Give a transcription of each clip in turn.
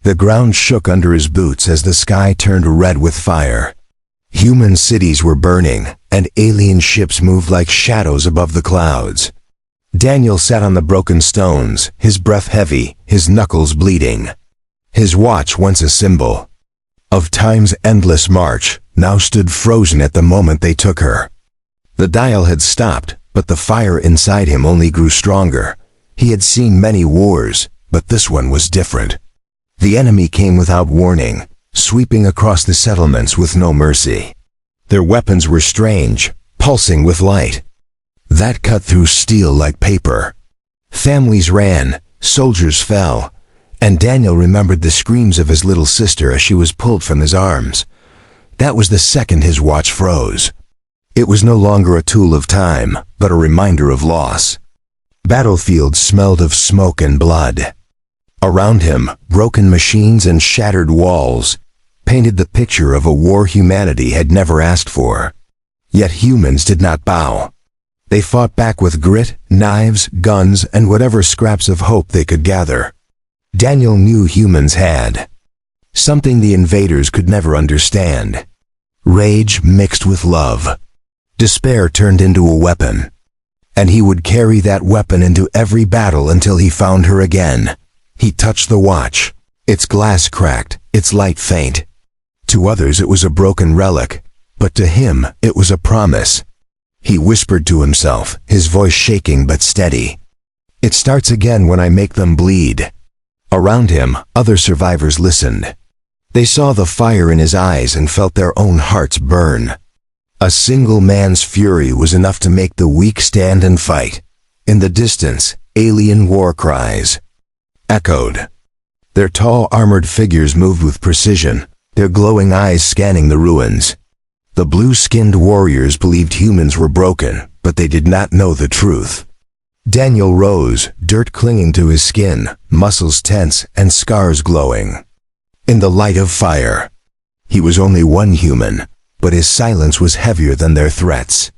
The ground shook under his boots as the sky turned red with fire. Human cities were burning, and alien ships moved like shadows above the clouds. Daniel sat on the broken stones, his breath heavy, his knuckles bleeding. His watch, once a symbol of time's endless march, now stood frozen at the moment they took her. The dial had stopped, but the fire inside him only grew stronger. He had seen many wars, but this one was different. The enemy came without warning, sweeping across the settlements with no mercy. Their weapons were strange, pulsing with light. That cut through steel like paper. Families ran, soldiers fell, and Daniel remembered the screams of his little sister as she was pulled from his arms. That was the second his watch froze. It was no longer a tool of time, but a reminder of loss. Battlefields smelled of smoke and blood. Around him, broken machines and shattered walls painted the picture of a war humanity had never asked for. Yet humans did not bow. They fought back with grit, knives, guns, and whatever scraps of hope they could gather. Daniel knew humans had something the invaders could never understand. Rage mixed with love. Despair turned into a weapon. And he would carry that weapon into every battle until he found her again. He touched the watch. Its glass cracked, its light faint. To others it was a broken relic, but to him it was a promise. He whispered to himself, his voice shaking but steady. "It starts again when I make them bleed." Around him, other survivors listened. They saw the fire in his eyes and felt their own hearts burn. A single man's fury was enough to make the weak stand and fight. In the distance, alien war cries echoed. Their tall armored figures moved with precision, their glowing eyes scanning the ruins. The blue-skinned warriors believed humans were broken, but they did not know the truth. Daniel rose, dirt clinging to his skin, muscles tense and scars glowing. In the light of fire, he was only one human, but his silence was heavier than their threats.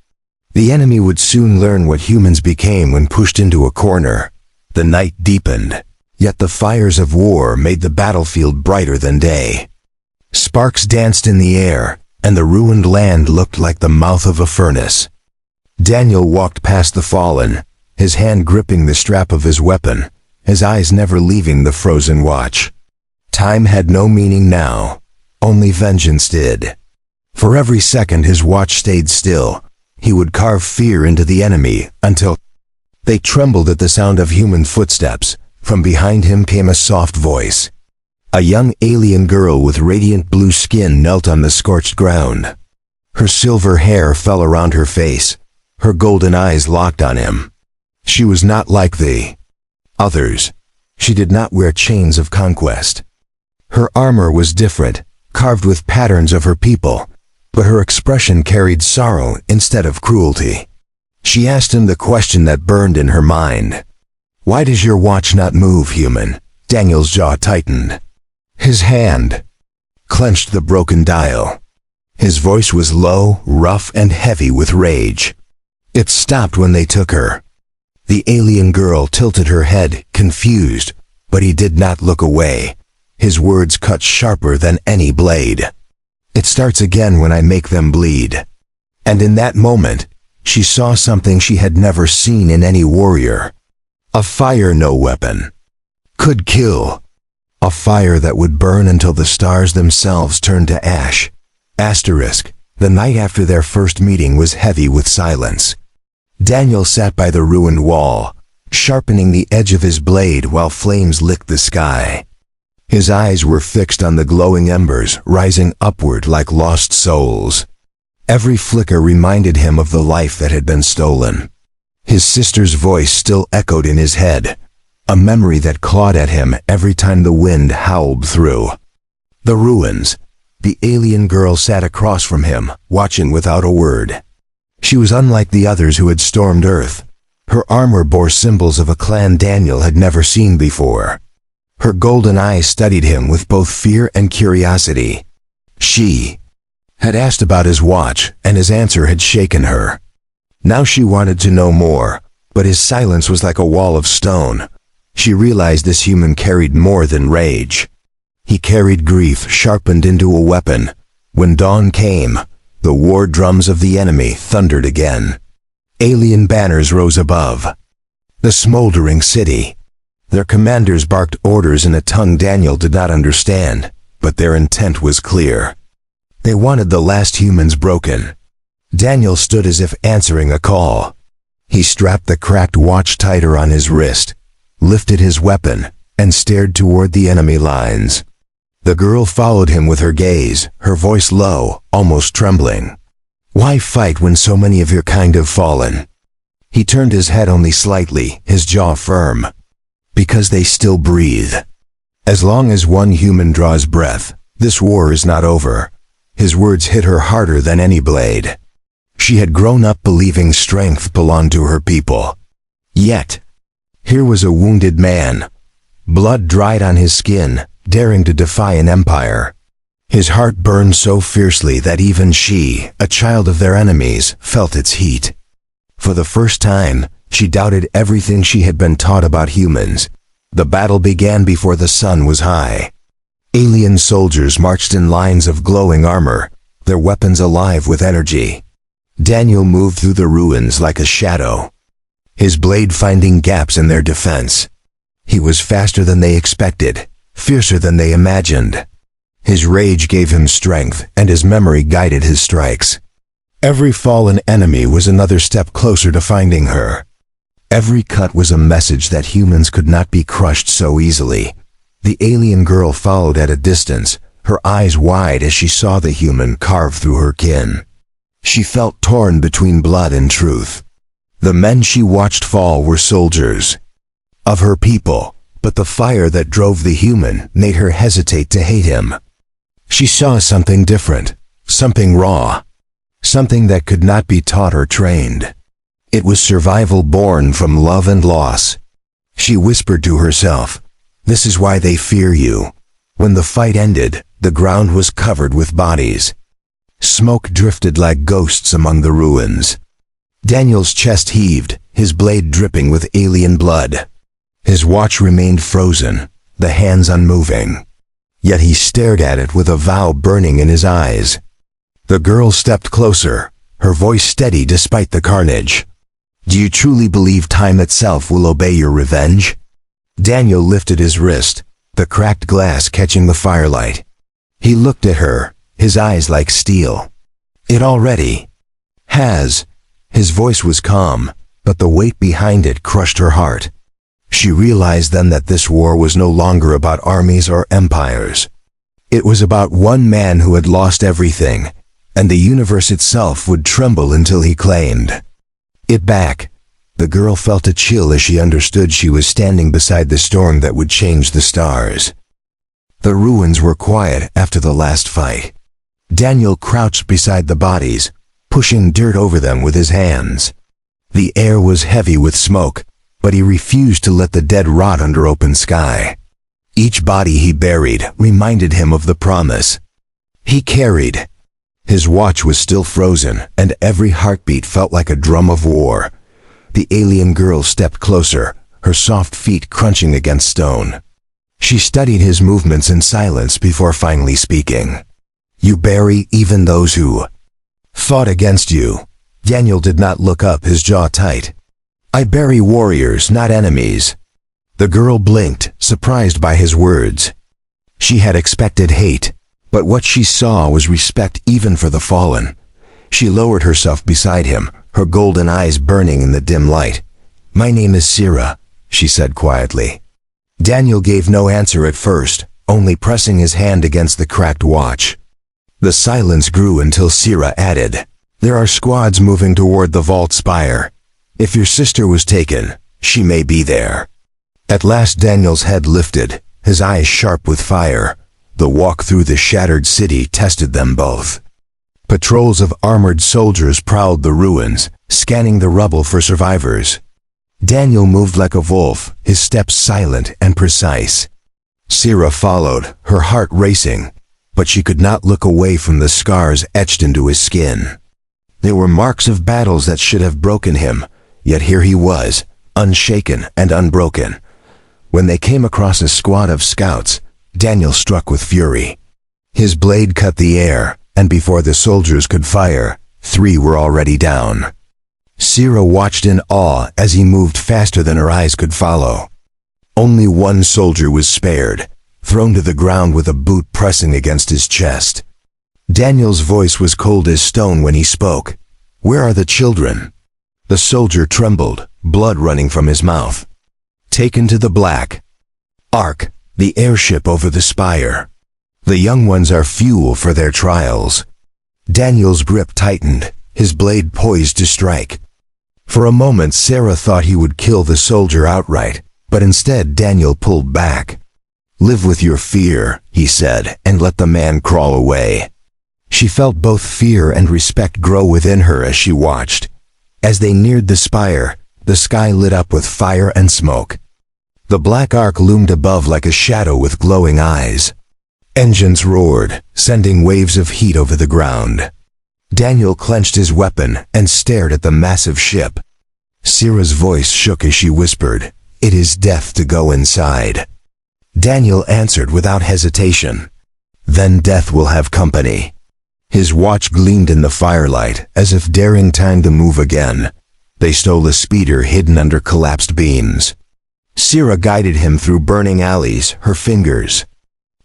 The enemy would soon learn what humans became when pushed into a corner. The night deepened, yet the fires of war made the battlefield brighter than day. Sparks danced in the air, and the ruined land looked like the mouth of a furnace. Daniel walked past the fallen, his hand gripping the strap of his weapon, his eyes never leaving the frozen watch. Time had no meaning now, only vengeance did. For every second his watch stayed still, he would carve fear into the enemy until they trembled at the sound of human footsteps. From behind him came a soft voice. A young alien girl with radiant blue skin knelt on the scorched ground. Her silver hair fell around her face, her golden eyes locked on him. She was not like the others. She did not wear chains of conquest. Her armor was different, carved with patterns of her people, but her expression carried sorrow instead of cruelty. She asked him the question that burned in her mind. "Why does your watch not move, human?" Daniel's jaw tightened. His hand clenched the broken dial. His voice was low, rough, and heavy with rage. It stopped when they took her. The alien girl tilted her head, confused, but he did not look away. His words cut sharper than any blade. "It starts again when I make them bleed." And in that moment, she saw something she had never seen in any warrior. A fire no weapon could kill. A fire that would burn until the stars themselves turned to ash. Asterisk, the night after their first meeting was heavy with silence. Daniel sat by the ruined wall, sharpening the edge of his blade while flames licked the sky. His eyes were fixed on the glowing embers, rising upward like lost souls. Every flicker reminded him of the life that had been stolen. His sister's voice still echoed in his head, a memory that clawed at him every time the wind howled through the ruins. The alien girl sat across from him, watching without a word. She was unlike the others who had stormed Earth. Her armor bore symbols of a clan Daniel had never seen before. Her golden eyes studied him with both fear and curiosity. She had asked about his watch, and his answer had shaken her. Now she wanted to know more, but his silence was like a wall of stone. She realized this human carried more than rage. He carried grief sharpened into a weapon. When dawn came, the war drums of the enemy thundered again. Alien banners rose above the smoldering city. Their commanders barked orders in a tongue Daniel did not understand, but their intent was clear. They wanted the last humans broken. Daniel stood as if answering a call. He strapped the cracked watch tighter on his wrist, lifted his weapon, and stared toward the enemy lines. The girl followed him with her gaze, her voice low, almost trembling. "Why fight when so many of your kind have fallen?" He turned his head only slightly, his jaw firm. "Because they still breathe. As long as one human draws breath, this war is not over." His words hit her harder than any blade. She had grown up believing strength belonged to her people. Yet, here was a wounded man, blood dried on his skin, daring to defy an empire. His heart burned so fiercely that even she, a child of their enemies, felt its heat. For the first time, she doubted everything she had been taught about humans. The battle began before the sun was high. Alien soldiers marched in lines of glowing armor, their weapons alive with energy. Daniel moved through the ruins like a shadow, his blade finding gaps in their defense. He was faster than they expected, fiercer than they imagined. His rage gave him strength, and his memory guided his strikes. Every fallen enemy was another step closer to finding her. Every cut was a message that humans could not be crushed so easily. The alien girl followed at a distance, her eyes wide as she saw the human carve through her kin. She felt torn between blood and truth. The men she watched fall were soldiers of her people, but the fire that drove the human made her hesitate to hate him. She saw something different, something raw, something that could not be taught or trained. It was survival born from love and loss. She whispered to herself, "This is why they fear you." When the fight ended, the ground was covered with bodies. Smoke drifted like ghosts among the ruins. Daniel's chest heaved, his blade dripping with alien blood. His watch remained frozen, the hands unmoving. Yet he stared at it with a vow burning in his eyes. The girl stepped closer, her voice steady despite the carnage. "Do you truly believe time itself will obey your revenge?" Daniel lifted his wrist, the cracked glass catching the firelight. He looked at her, his eyes like steel. "It already has." His voice was calm, but the weight behind it crushed her heart. She realized then that this war was no longer about armies or empires. It was about one man who had lost everything, and the universe itself would tremble until he claimed it back. The girl felt a chill as she understood she was standing beside the storm that would change the stars. The ruins were quiet after the last fight. Daniel crouched beside the bodies, pushing dirt over them with his hands. The air was heavy with smoke, but he refused to let the dead rot under open sky. Each body he buried reminded him of the promise he carried. His watch was still frozen, and every heartbeat felt like a drum of war. The alien girl stepped closer, her soft feet crunching against stone. She studied his movements in silence before finally speaking. "You bury even those who fought against you." Daniel did not look up, his jaw tight. "I bury warriors, not enemies." The girl blinked, surprised by his words. She had expected hate, but what she saw was respect even for the fallen. She lowered herself beside him, her golden eyes burning in the dim light. "My name is Sira," she said quietly. Daniel gave no answer at first, only pressing his hand against the cracked watch. The silence grew until Sira added, "There are squads moving toward the vault spire. If your sister was taken, she may be there." At last Daniel's head lifted, his eyes sharp with fire. The walk through the shattered city tested them both. Patrols of armored soldiers prowled the ruins, scanning the rubble for survivors. Daniel moved like a wolf, his steps silent and precise. Sira followed, her heart racing, but she could not look away from the scars etched into his skin. They were marks of battles that should have broken him, yet here he was, unshaken and unbroken. When they came across a squad of scouts, Daniel struck with fury. His blade cut the air, and before the soldiers could fire, 3 were already down. Sira watched in awe as he moved faster than her eyes could follow. Only 1 soldier was spared, thrown to the ground with a boot pressing against his chest. Daniel's voice was cold as stone when he spoke. "Where are the children?" The soldier trembled, blood running from his mouth. "Taken to the Black Ark, the airship over the spire. The young ones are fuel for their trials." Daniel's grip tightened, his blade poised to strike. For a moment Sarah thought he would kill the soldier outright, but instead Daniel pulled back. "Live with your fear," he said, "and let the man crawl away." She felt both fear and respect grow within her as she watched. As they neared the spire, the sky lit up with fire and smoke. The Black Ark loomed above like a shadow with glowing eyes. Engines roared, sending waves of heat over the ground. Daniel clenched his weapon and stared at the massive ship. Sira's voice shook as she whispered, "It is death to go inside." Daniel answered without hesitation, "Then death will have company." His watch gleamed in the firelight, as if daring time to move again. They stole a speeder hidden under collapsed beams. Sira guided him through burning alleys, her fingers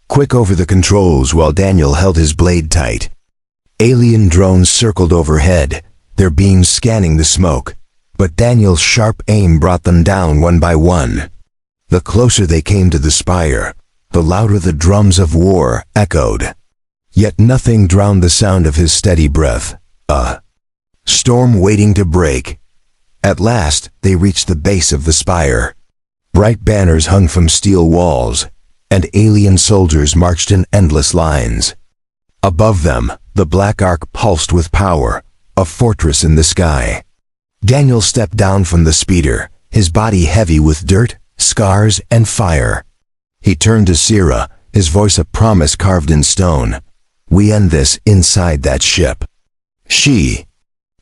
quick over the controls while Daniel held his blade tight. Alien drones circled overhead, their beams scanning the smoke, but Daniel's sharp aim brought them down one by one. The closer they came to the spire, the louder the drums of war echoed. Yet nothing drowned the sound of his steady breath. A storm waiting to break. At last, they reached the base of the spire. Bright banners hung from steel walls, and alien soldiers marched in endless lines. Above them, the Black Ark pulsed with power, a fortress in the sky. Daniel stepped down from the speeder, his body heavy with dirt, scars, and fire. He turned to Sira, his voice a promise carved in stone. "We end this inside that ship." She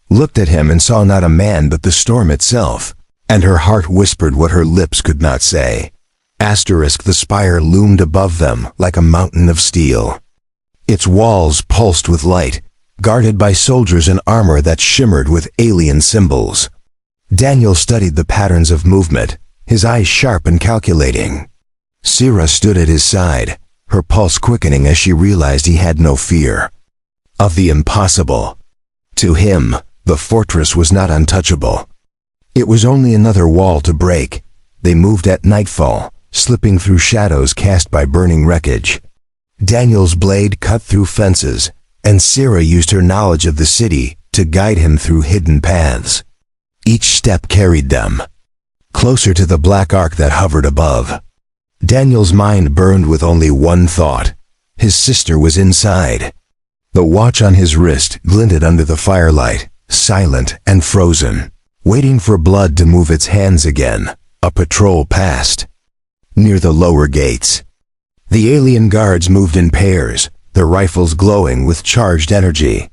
looked at him and saw not a man but the storm itself, and her heart whispered what her lips could not say. The spire loomed above them like a mountain of steel. Its walls pulsed with light, guarded by soldiers in armor that shimmered with alien symbols. Daniel studied the patterns of movement, his eyes sharp and calculating. Sira stood at his side, her pulse quickening as she realized he had no fear of the impossible. To him, the fortress was not untouchable. It was only another wall to break. They moved at nightfall, slipping through shadows cast by burning wreckage. Daniel's blade cut through fences, and Sira used her knowledge of the city to guide him through hidden paths. Each step carried them closer to the Black Ark that hovered above. Daniel's mind burned with only one thought. His sister was inside. The watch on his wrist glinted under the firelight, silent and frozen, waiting for blood to move its hands again. A patrol passed near the lower gates. The alien guards moved in pairs, their rifles glowing with charged energy.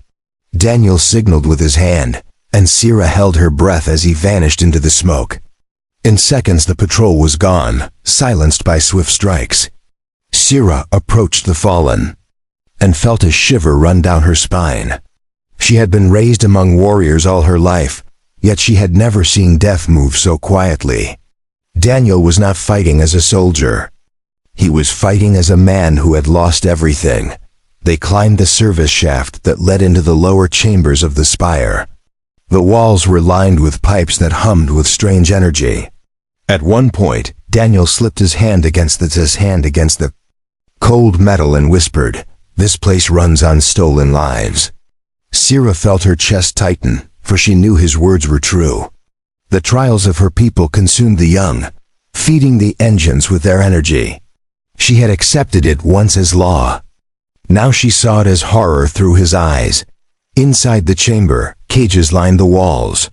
Daniel signaled with his hand, and Sira held her breath as he vanished into the smoke. In seconds the patrol was gone, silenced by swift strikes. Sira approached the fallen, and felt a shiver run down her spine. She had been raised among warriors all her life, yet she had never seen death move so quietly. Daniel was not fighting as a soldier. He was fighting as a man who had lost everything. They climbed the service shaft that led into the lower chambers of the spire. The walls were lined with pipes that hummed with strange energy. At one point, Daniel slipped his hand against the cold metal and whispered, "This place runs on stolen lives." Sira felt her chest tighten, for she knew his words were true. The trials of her people consumed the young, feeding the engines with their energy. She had accepted it once as law. Now she saw it as horror through his eyes. Inside the chamber, cages lined the walls.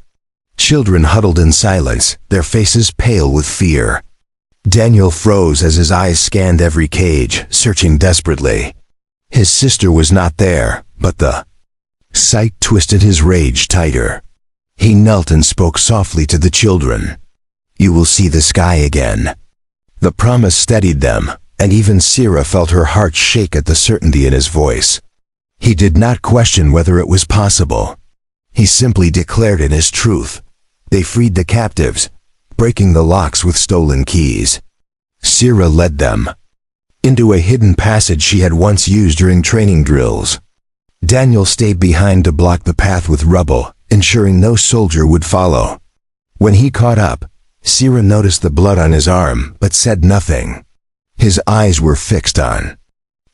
Children huddled in silence, their faces pale with fear. Daniel froze as his eyes scanned every cage, searching desperately. His sister was not there, but the sight twisted his rage tighter. He knelt and spoke softly to the children. "You will see the sky again." The promise steadied them, and even Sira felt her heart shake at the certainty in his voice. He did not question whether it was possible. He simply declared it as truth. They freed the captives, breaking the locks with stolen keys. Sira led them into a hidden passage she had once used during training drills. Daniel stayed behind to block the path with rubble, ensuring no soldier would follow. When he caught up, Sira noticed the blood on his arm, but said nothing. His eyes were fixed on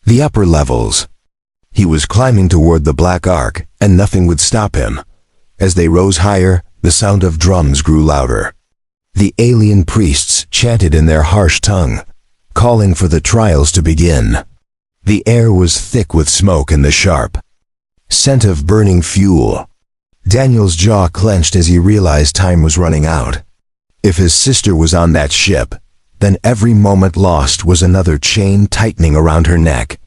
the upper levels. He was climbing toward the Black Ark, and nothing would stop him. As they rose higher, the sound of drums grew louder. The alien priests chanted in their harsh tongue, calling for the trials to begin. The air was thick with smoke and the sharp scent of burning fuel. Daniel's jaw clenched as he realized time was running out. If his sister was on that ship, then every moment lost was another chain tightening around her neck.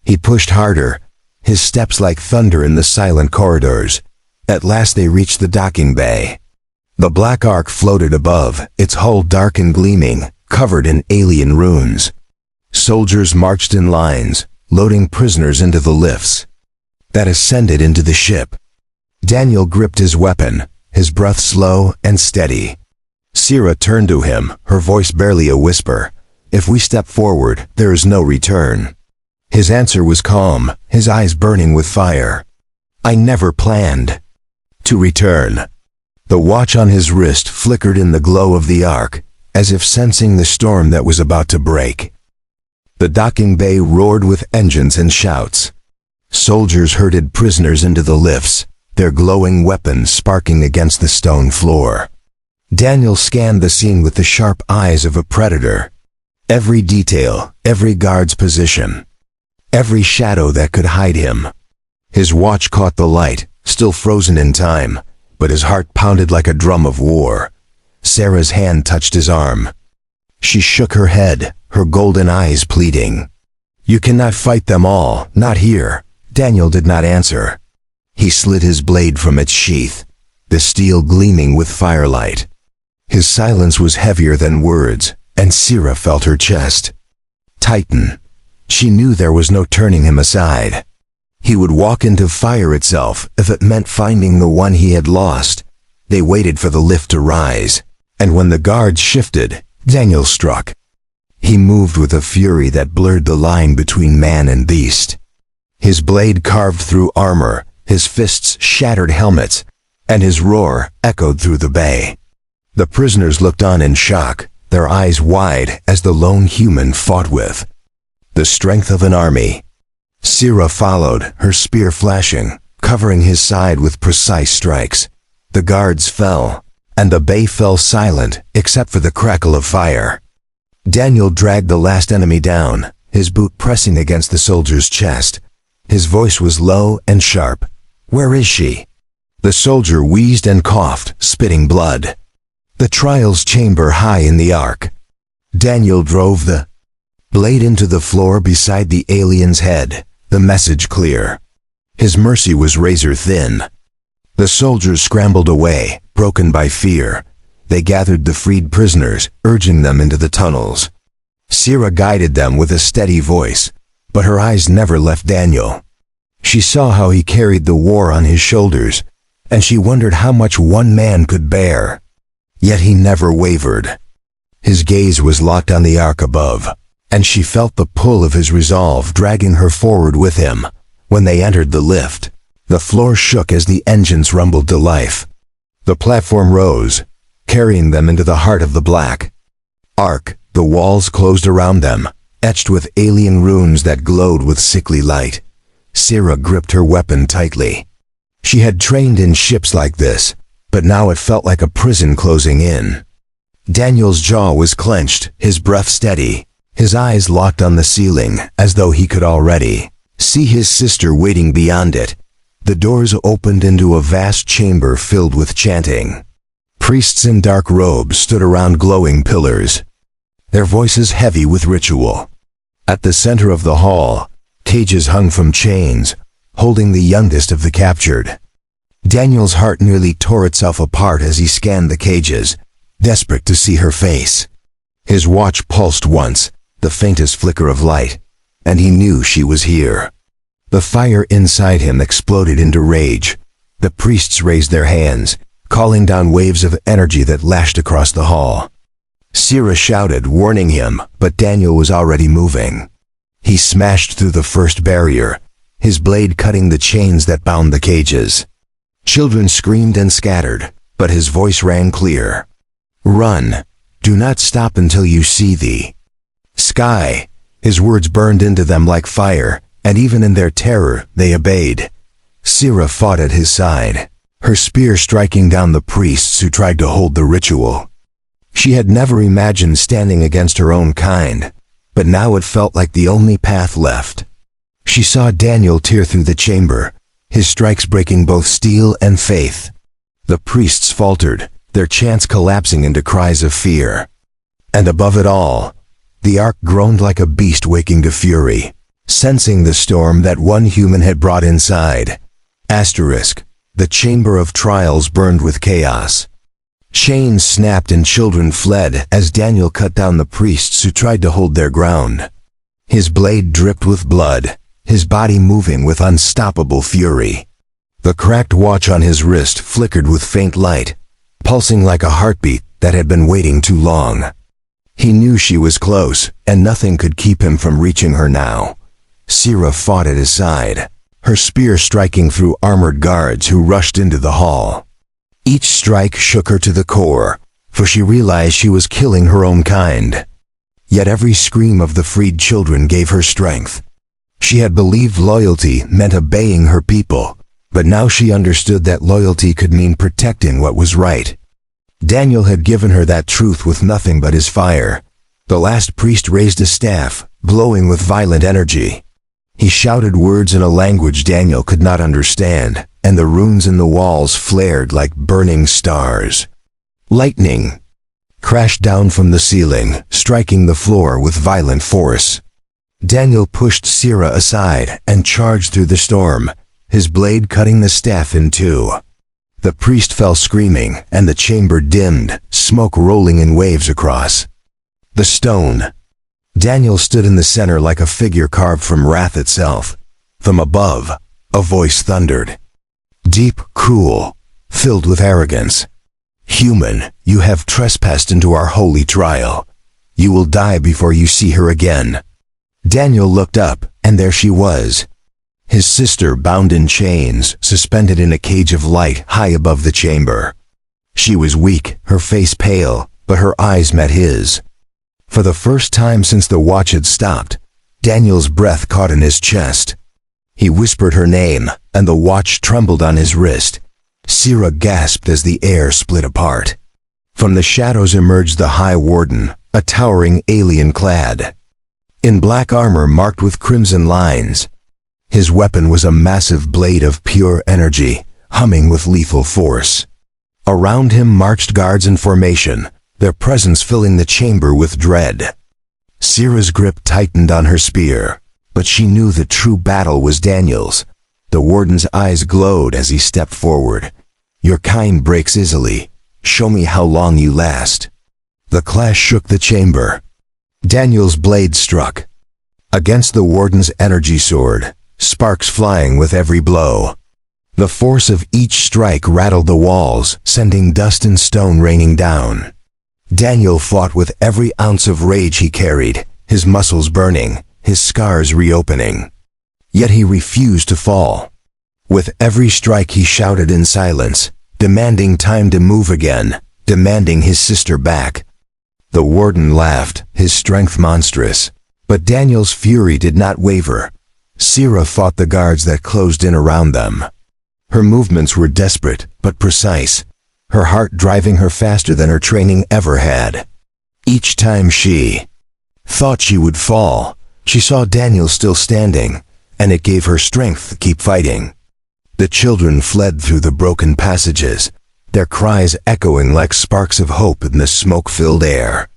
He pushed harder, his steps like thunder in the silent corridors. At last they reached the docking bay. The Black Ark floated above, its hull dark and gleaming, covered in alien runes. Soldiers marched in lines, loading prisoners into the lifts that ascended into the ship. Daniel gripped his weapon, his breath slow and steady. Sira turned to him, her voice barely a whisper. "If we step forward, there is no return." His answer was calm, his eyes burning with fire. "I never planned to return." The watch on his wrist flickered in the glow of the ark, as if sensing the storm that was about to break. The docking bay roared with engines and shouts. Soldiers herded prisoners into the lifts, their glowing weapons sparking against the stone floor. Daniel scanned the scene with the sharp eyes of a predator. Every detail, every guard's position, every shadow that could hide him. His watch caught the light, still frozen in time, but his heart pounded like a drum of war. Sarah's hand touched his arm. She shook her head, her golden eyes pleading. "You cannot fight them all, not here." Daniel did not answer. He slid his blade from its sheath, the steel gleaming with firelight. His silence was heavier than words, and Sira felt her chest tighten. She knew there was no turning him aside. He would walk into fire itself if it meant finding the one he had lost. They waited for the lift to rise, and when the guards shifted, Daniel struck. He moved with a fury that blurred the line between man and beast. His blade carved through armor, his fists shattered helmets, and his roar echoed through the bay. The prisoners looked on in shock, their eyes wide as the lone human fought with the strength of an army. Sira followed, her spear flashing, covering his side with precise strikes. The guards fell, and the bay fell silent except for the crackle of fire. Daniel dragged the last enemy down, his boot pressing against the soldier's chest. His voice was low and sharp. "Where is she?" The soldier wheezed and coughed, spitting blood. "The trials chamber high in the ark." Daniel drove the blade into the floor beside the alien's head, the message clear. His mercy was razor thin. The soldiers scrambled away, broken by fear. They gathered the freed prisoners, urging them into the tunnels. Sira guided them with a steady voice, but her eyes never left Daniel. She saw how he carried the war on his shoulders, and she wondered how much one man could bear. Yet he never wavered. His gaze was locked on the ark above, and she felt the pull of his resolve dragging her forward with him. When they entered the lift, the floor shook as the engines rumbled to life. The platform rose, carrying them into the heart of the Black Ark. The walls closed around them, etched with alien runes that glowed with sickly light. Sira gripped her weapon tightly. She had trained in ships like this, but now it felt like a prison closing in. Daniel's jaw was clenched, his breath steady, his eyes locked on the ceiling, as though he could already see his sister waiting beyond it. The doors opened into a vast chamber filled with chanting. Priests in dark robes stood around glowing pillars, their voices heavy with ritual. At the center of the hall, cages hung from chains, holding the youngest of the captured. Daniel's heart nearly tore itself apart as he scanned the cages, desperate to see her face. His watch pulsed once, the faintest flicker of light, and he knew she was here. The fire inside him exploded into rage. The priests raised their hands, calling down waves of energy that lashed across the hall. Sira shouted, warning him, but Daniel was already moving. He smashed through the first barrier, his blade cutting the chains that bound the cages. Children screamed and scattered, but his voice rang clear. "Run! Do not stop until you see the sky." His words burned into them like fire, and even in their terror, they obeyed. Sira fought at his side, her spear striking down the priests who tried to hold the ritual. She had never imagined standing against her own kind, but now it felt like the only path left. She saw Daniel tear through the chamber, his strikes breaking both steel and faith. The priests faltered, their chants collapsing into cries of fear. And above it all, the Ark groaned like a beast waking to fury, sensing the storm that one human had brought inside. Asterisk. The chamber of trials burned with chaos. Chains snapped and children fled as Daniel cut down the priests who tried to hold their ground. His blade dripped with blood, his body moving with unstoppable fury. The cracked watch on his wrist flickered with faint light, pulsing like a heartbeat that had been waiting too long. He knew she was close, and nothing could keep him from reaching her now. Sira fought at his side, her spear striking through armored guards who rushed into the hall. Each strike shook her to the core, for she realized she was killing her own kind. Yet every scream of the freed children gave her strength. She had believed loyalty meant obeying her people, but now she understood that loyalty could mean protecting what was right. Daniel had given her that truth with nothing but his fire. The last priest raised a staff, glowing with violent energy. He shouted words in a language Daniel could not understand, and the runes in the walls flared like burning stars. Lightning crashed down from the ceiling, striking the floor with violent force. Daniel pushed Sira aside and charged through the storm, his blade cutting the staff in two. The priest fell screaming, and the chamber dimmed, smoke rolling in waves across the stone. Daniel stood in the center like a figure carved from wrath itself. From above, a voice thundered. Deep, cruel, filled with arrogance. "Human, you have trespassed into our holy trial. You will die before you see her again." Daniel looked up, and there she was. His sister bound in chains, suspended in a cage of light high above the chamber. She was weak, her face pale, but her eyes met his. For the first time since the watch had stopped, Daniel's breath caught in his chest. He whispered her name, and the watch trembled on his wrist. Sira gasped as the air split apart. From the shadows emerged the High Warden, a towering alien clad in black armor marked with crimson lines. His weapon was a massive blade of pure energy, humming with lethal force. Around him marched guards in formation, their presence filling the chamber with dread. Sira's grip tightened on her spear, but she knew the true battle was Daniel's. The warden's eyes glowed as he stepped forward. "Your kind breaks easily. Show me how long you last." The clash shook the chamber. Daniel's blade struck against the warden's energy sword, sparks flying with every blow. The force of each strike rattled the walls, sending dust and stone raining down. Daniel fought with every ounce of rage he carried, his muscles burning, his scars reopening. Yet he refused to fall. With every strike he shouted in silence, demanding time to move again, demanding his sister back. The warden laughed, his strength monstrous, but Daniel's fury did not waver. Sira fought the guards that closed in around them. Her movements were desperate, but precise, her heart driving her faster than her training ever had. Each time she thought she would fall, she saw Daniel still standing, and it gave her strength to keep fighting. The children fled through the broken passages, their cries echoing like sparks of hope in the smoke-filled air.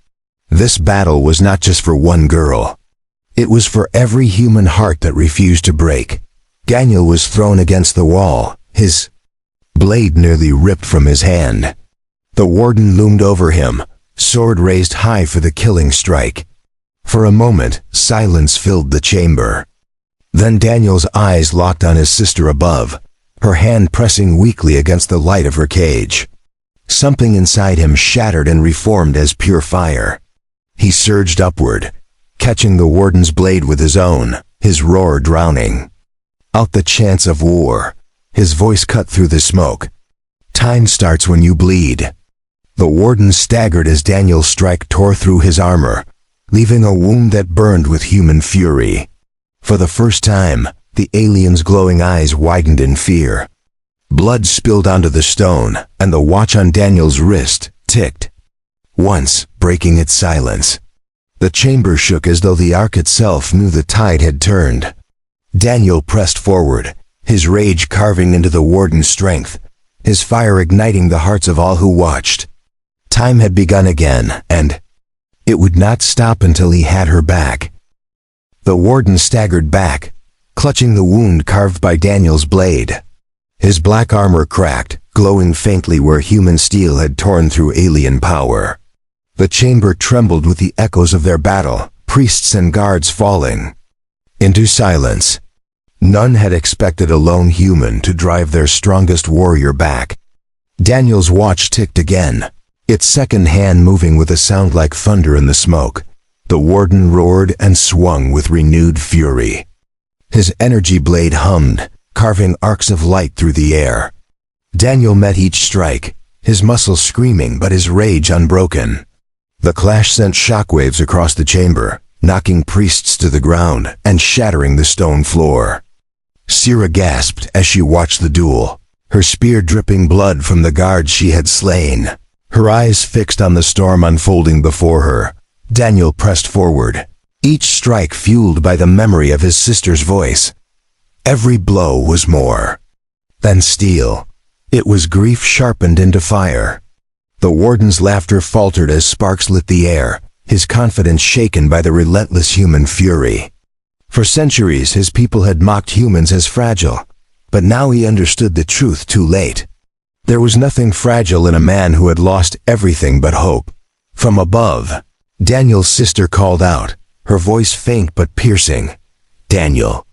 This battle was not just for one girl. It was for every human heart that refused to break. Daniel was thrown against the wall, his blade nearly ripped from his hand. The warden loomed over him, sword raised high for the killing strike. For a moment, silence filled the chamber. Then Daniel's eyes locked on his sister above, her hand pressing weakly against the light of her cage. Something inside him shattered and reformed as pure fire. He surged upward, catching the warden's blade with his own, his roar drowning out the chants of war. His voice cut through the smoke. Time starts when you bleed. The warden staggered as Daniel's strike tore through his armor, leaving a wound that burned with human fury. For the first time, the alien's glowing eyes widened in fear. Blood spilled onto the stone, and the watch on Daniel's wrist ticked, once breaking its silence. The chamber shook as though the ark itself knew the tide had turned. Daniel pressed forward, his rage carving into the warden's strength, his fire igniting the hearts of all who watched. Time had begun again, and it would not stop until he had her back. The warden staggered back, clutching the wound carved by Daniel's blade. His black armor cracked, glowing faintly where human steel had torn through alien power. The chamber trembled with the echoes of their battle, priests and guards falling into silence. None had expected a lone human to drive their strongest warrior back. Daniel's watch ticked again, its second hand moving with a sound like thunder in the smoke. The warden roared and swung with renewed fury. His energy blade hummed, carving arcs of light through the air. Daniel met each strike, his muscles screaming but his rage unbroken. The clash sent shockwaves across the chamber, knocking priests to the ground and shattering the stone floor. Sira gasped as she watched the duel, her spear dripping blood from the guards she had slain. Her eyes fixed on the storm unfolding before her, Daniel pressed forward, each strike fueled by the memory of his sister's voice. Every blow was more than steel. It was grief sharpened into fire. The warden's laughter faltered as sparks lit the air, his confidence shaken by the relentless human fury. For centuries his people had mocked humans as fragile, but now he understood the truth too late. There was nothing fragile in a man who had lost everything but hope. From above, Daniel's sister called out, her voice faint but piercing. "Daniel."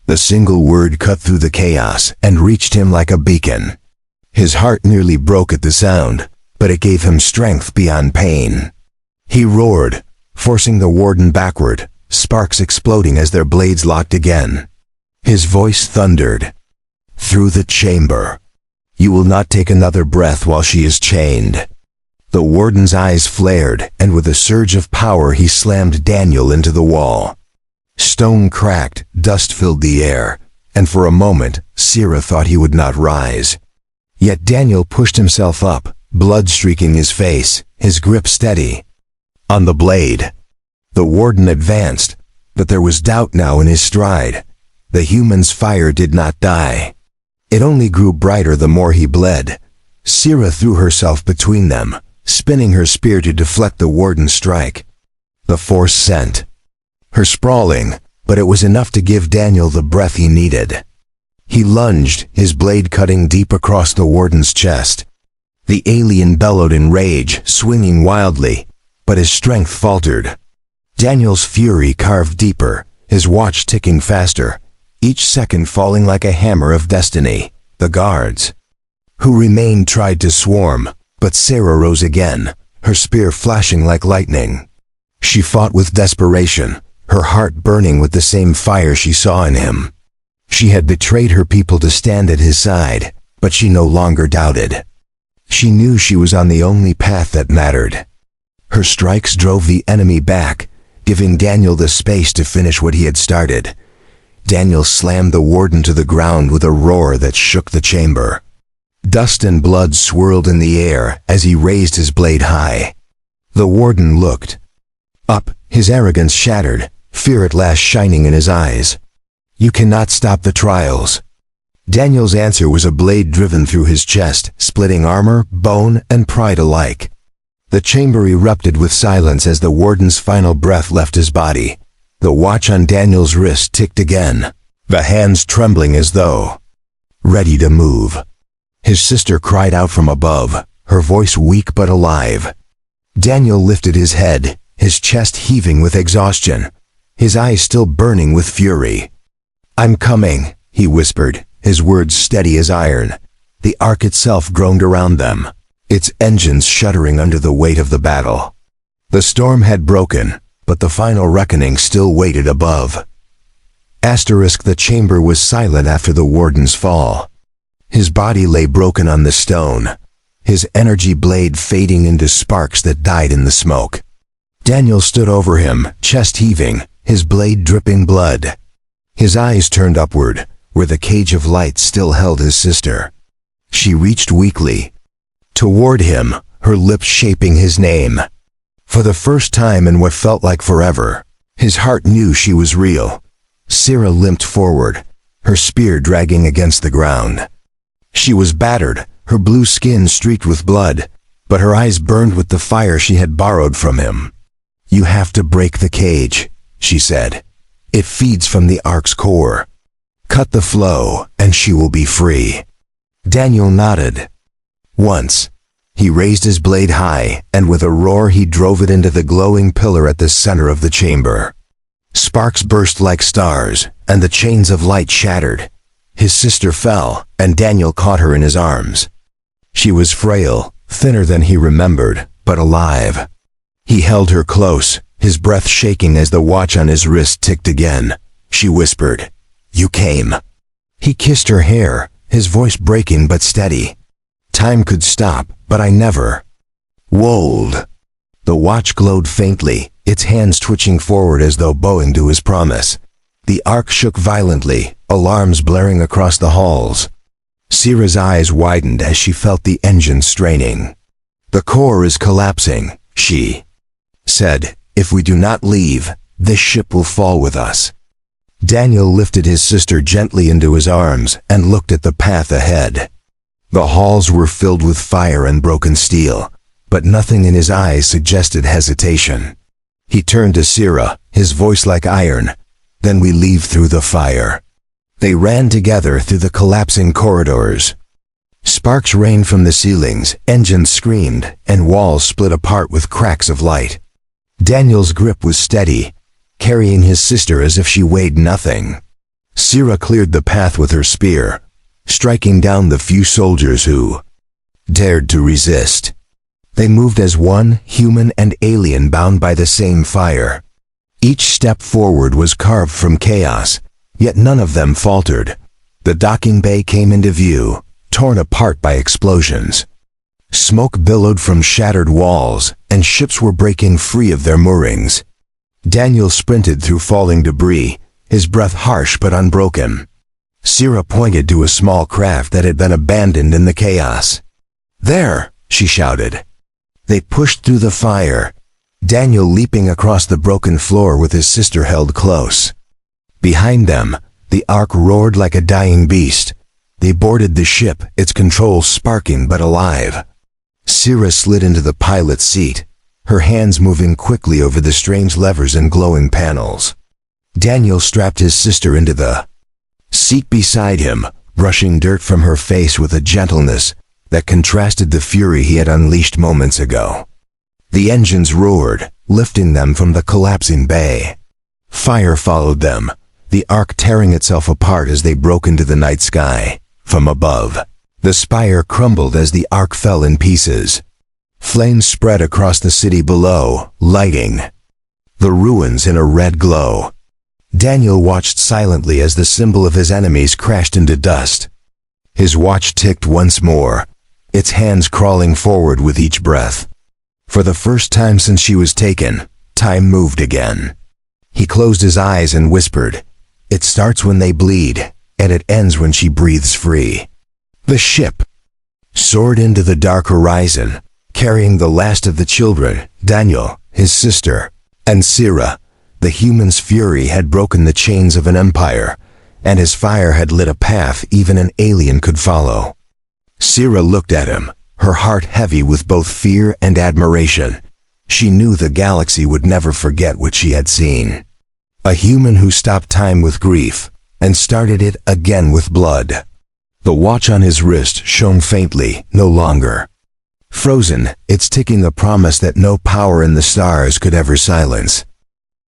The single word cut through the chaos and reached him like a beacon. His heart nearly broke at the sound, but it gave him strength beyond pain. He roared, forcing the warden backward, sparks exploding as their blades locked again. His voice thundered through the chamber. "You will not take another breath while she is chained." The warden's eyes flared, and with a surge of power he slammed Daniel into the wall. Stone cracked, dust filled the air, and for a moment, Sira thought he would not rise. Yet Daniel pushed himself up, blood streaking his face, his grip steady on the blade. The warden advanced, but there was doubt now in his stride. The human's fire did not die. It only grew brighter the more he bled. Sira threw herself between them, spinning her spear to deflect the warden's strike. The force sent her sprawling, but it was enough to give Daniel the breath he needed. He lunged, his blade cutting deep across the warden's chest. The alien bellowed in rage, swinging wildly, but his strength faltered. Daniel's fury carved deeper, his watch ticking faster, each second falling like a hammer of destiny. The guards who remained tried to swarm, but Sarah rose again, her spear flashing like lightning. She fought with desperation, her heart burning with the same fire she saw in him. She had betrayed her people to stand at his side, but she no longer doubted. She knew she was on the only path that mattered. Her strikes drove the enemy back, giving Daniel the space to finish what he had started. Daniel slammed the warden to the ground with a roar that shook the chamber. Dust and blood swirled in the air as he raised his blade high. The warden looked up, his arrogance shattered, fear at last shining in his eyes. "You cannot stop the trials." Daniel's answer was a blade driven through his chest, splitting armor, bone, and pride alike. The chamber erupted with silence as the warden's final breath left his body. The watch on Daniel's wrist ticked again, the hands trembling as though ready to move. His sister cried out from above, her voice weak but alive. Daniel lifted his head, his chest heaving with exhaustion, his eyes still burning with fury. "I'm coming," he whispered, his words steady as iron. The Ark itself groaned around them, its engines shuddering under the weight of the battle. The storm had broken, but the final reckoning still waited above. The chamber was silent after the warden's fall. His body lay broken on the stone, his energy blade fading into sparks that died in the smoke. Daniel stood over him, chest heaving, his blade dripping blood. His eyes turned upward, where the cage of light still held his sister. She reached weakly toward him, her lips shaping his name. For the first time in what felt like forever, his heart knew she was real. Sira limped forward, her spear dragging against the ground. She was battered, her blue skin streaked with blood, but her eyes burned with the fire she had borrowed from him. "You have to break the cage," she said. "It feeds from the Ark's core. Cut the flow, and she will be free." Daniel nodded. Once, he raised his blade high, and with a roar he drove it into the glowing pillar at the center of the chamber. Sparks burst like stars, and the chains of light shattered. His sister fell, and Daniel caught her in his arms. She was frail, thinner than he remembered, but alive. He held her close, his breath shaking as the watch on his wrist ticked again. She whispered, "You came." He kissed her hair, his voice breaking but steady. "Time could stop, but I never." Wold. The watch glowed faintly, its hands twitching forward as though bowing to his promise. The Ark shook violently, alarms blaring across the halls. Sira's eyes widened as she felt the engine straining. "The core is collapsing," she said. "If we do not leave, this ship will fall with us." Daniel lifted his sister gently into his arms and looked at the path ahead. The halls were filled with fire and broken steel, but nothing in his eyes suggested hesitation. He turned to Sira, his voice like iron. "Then we leave through the fire." They ran together through the collapsing corridors. Sparks rained from the ceilings, engines screamed, and walls split apart with cracks of light. Daniel's grip was steady, carrying his sister as if she weighed nothing. Sira cleared the path with her spear, striking down the few soldiers who dared to resist. They moved as one, human and alien bound by the same fire. Each step forward was carved from chaos, yet none of them faltered. The docking bay came into view, torn apart by explosions. Smoke billowed from shattered walls, and ships were breaking free of their moorings. Daniel sprinted through falling debris, his breath harsh but unbroken. Sira pointed to a small craft that had been abandoned in the chaos. "There!" she shouted. They pushed through the fire, Daniel leaping across the broken floor with his sister held close. Behind them, the Ark roared like a dying beast. They boarded the ship, its controls sparking but alive. Sira slid into the pilot's seat, her hands moving quickly over the strange levers and glowing panels. Daniel strapped his sister into the seat beside him, brushing dirt from her face with a gentleness that contrasted the fury he had unleashed moments ago. The engines roared, lifting them from the collapsing bay. Fire followed them, the Ark tearing itself apart as they broke into the night sky. From above, the spire crumbled as the Ark fell in pieces. Flames spread across the city below, lighting the ruins in a red glow. Daniel watched silently as the symbol of his enemies crashed into dust. His watch ticked once more, its hands crawling forward with each breath. For the first time since she was taken, time moved again. He closed his eyes and whispered, "It starts when they bleed, and it ends when she breathes free." The ship soared into the dark horizon, carrying the last of the children, Daniel, his sister, and Sira. The human's fury had broken the chains of an empire, and his fire had lit a path even an alien could follow. Sira looked at him, her heart heavy with both fear and admiration. She knew the galaxy would never forget what she had seen. A human who stopped time with grief, and started it again with blood. The watch on his wrist shone faintly, no longer Frozen, it's ticking a promise that no power in the stars could ever silence.